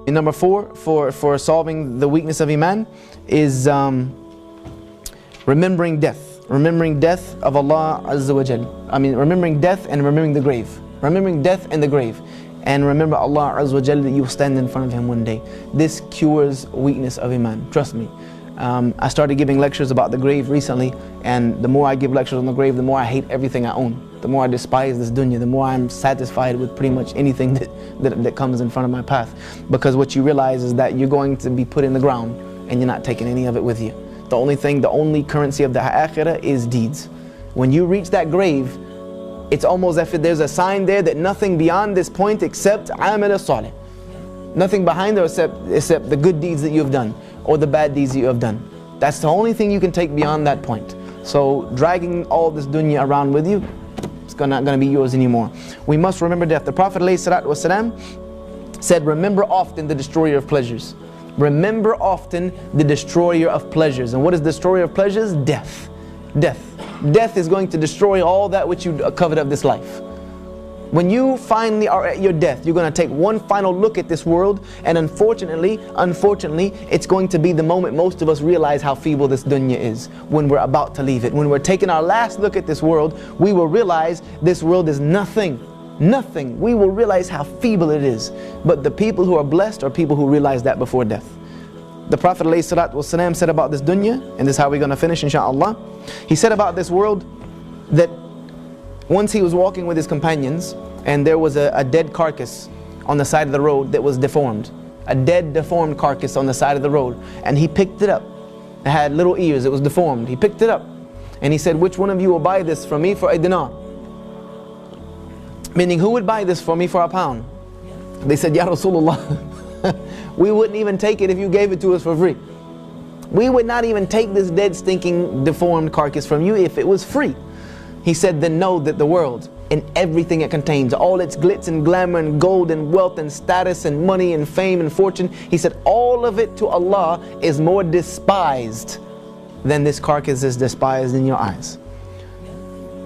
And number 4, for solving the weakness of iman, is remembering death. Remembering death of Allah Azza wa Jal. I mean, remembering death and remembering the grave. Remembering death and the grave. And remember Allah Azza wa Jal, that you will stand in front of Him one day. This cures weakness of iman. Trust me. I started giving lectures about the grave recently, and the more I give lectures on the grave, the more I hate everything I own. The more I despise this dunya, the more I'm satisfied with pretty much anything that comes in front of my path. Because what you realize is that you're going to be put in the ground and you're not taking any of it with you. The only currency of the akhirah is deeds. When you reach that grave, it's almost as if there's a sign there that nothing beyond this point except amal as-salih. Nothing behind there except the good deeds that you have done or the bad deeds that you have done. That's the only thing you can take beyond that point. So dragging all this dunya around with you, it's not going to be yours anymore. We must remember death. The Prophet ﷺ said, remember often the destroyer of pleasures. Remember often the destroyer of pleasures. And what is the destroyer of pleasures? Death. Death. Death is going to destroy all that which you covet of this life. When you finally are at your death, you're going to take one final look at this world, and unfortunately, it's going to be the moment most of us realize how feeble this dunya is. When we're about to leave it, when we're taking our last look at this world, we will realize this world is nothing. Nothing. We will realize how feeble it is. But the people who are blessed are people who realize that before death. The Prophet ﷺ said about this dunya, and this is how we're going to finish inshaAllah. He said about this world that once he was walking with his companions, and there was a dead carcass on the side of the road that was deformed. A dead, deformed carcass on the side of the road. And he picked it up. It had little ears, it was deformed. He picked it up. And he said, which one of you will buy this from me for a dinar? Meaning, who would buy this for me for a pound? They said, Ya Rasulullah, we wouldn't even take it if you gave it to us for free. We would not even take this dead, stinking, deformed carcass from you if it was free. He said, then know that the world and everything it contains, all its glitz and glamour and gold and wealth and status and money and fame and fortune, he said, all of it to Allah is more despised than this carcass is despised in your eyes.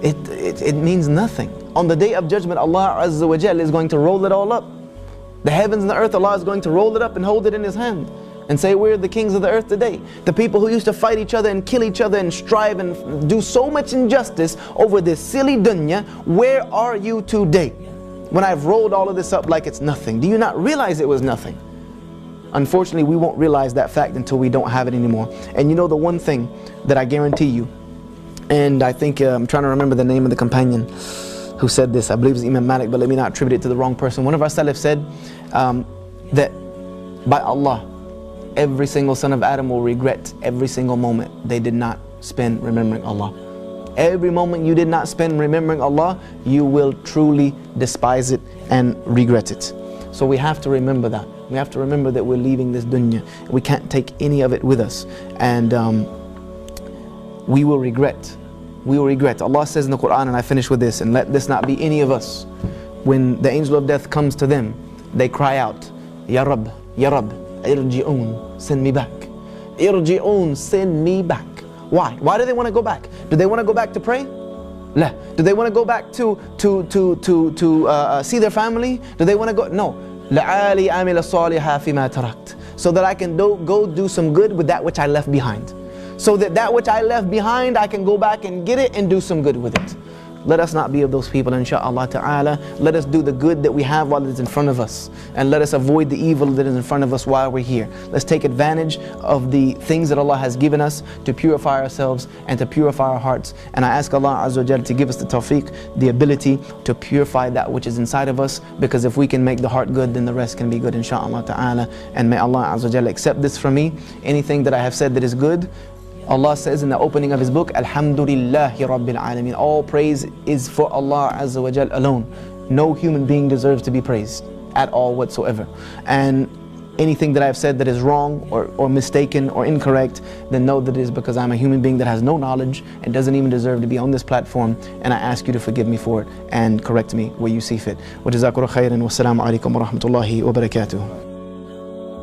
It means nothing. On the day of judgment, Allah Azza wa Jal is going to roll it all up. The heavens and the earth, Allah is going to roll it up and hold it in His hand and say, we're the kings of the earth today. The people who used to fight each other and kill each other and strive and do so much injustice over this silly dunya, where are you today? When I've rolled all of this up like it's nothing. Do you not realize it was nothing? Unfortunately, we won't realize that fact until we don't have it anymore. And you know the one thing that I guarantee you, and I think, I'm trying to remember the name of the companion who said this, I believe it's Imam Malik, but let me not attribute it to the wrong person. One of our Salaf said that by Allah, every single son of Adam will regret every single moment they did not spend remembering Allah. Every moment you did not spend remembering Allah, you will truly despise it and regret it. So we have to remember that. We have to remember that we're leaving this dunya. We can't take any of it with us. And we will regret. We will regret. Allah says in the Quran, and I finish with this, and let this not be any of us. When the angel of death comes to them, they cry out, Ya Rabb, Ya Rabb, irji'un, send me back. Irji'un, send me back. Why? Why do they want to go back? Do they want to go back to pray? La. Do they want to go back to see their family? Do they want to go? No. لَعَالِي أَعْمِلَ الصَّالِحَ فِي مَا تَرَكْتُ. So that I can go do some good with that which I left behind. So that which I left behind, I can go back and get it and do some good with it. Let us not be of those people, insha'Allah ta'ala. Let us do the good that we have while it's in front of us. And let us avoid the evil that is in front of us while we're here. Let's take advantage of the things that Allah has given us to purify ourselves and to purify our hearts. And I ask Allah Azza wa Jalla to give us the tawfiq, the ability to purify that which is inside of us. Because if we can make the heart good, then the rest can be good, insha'Allah ta'ala. And may Allah Azza wa Jalla accept this from me. Anything that I have said that is good, Allah says in the opening of His book, Alhamdulillahi Rabbil Alameen. All praise is for Allah Azza wa Jal alone. No human being deserves to be praised at all whatsoever. And anything that I have said that is wrong or mistaken or incorrect, then know that it is because I'm a human being that has no knowledge and doesn't even deserve to be on this platform. And I ask you to forgive me for it and correct me where you see fit. Wa jazakallahu khairan wa assalamu alaikum wa rahmatullahi wa barakatuh.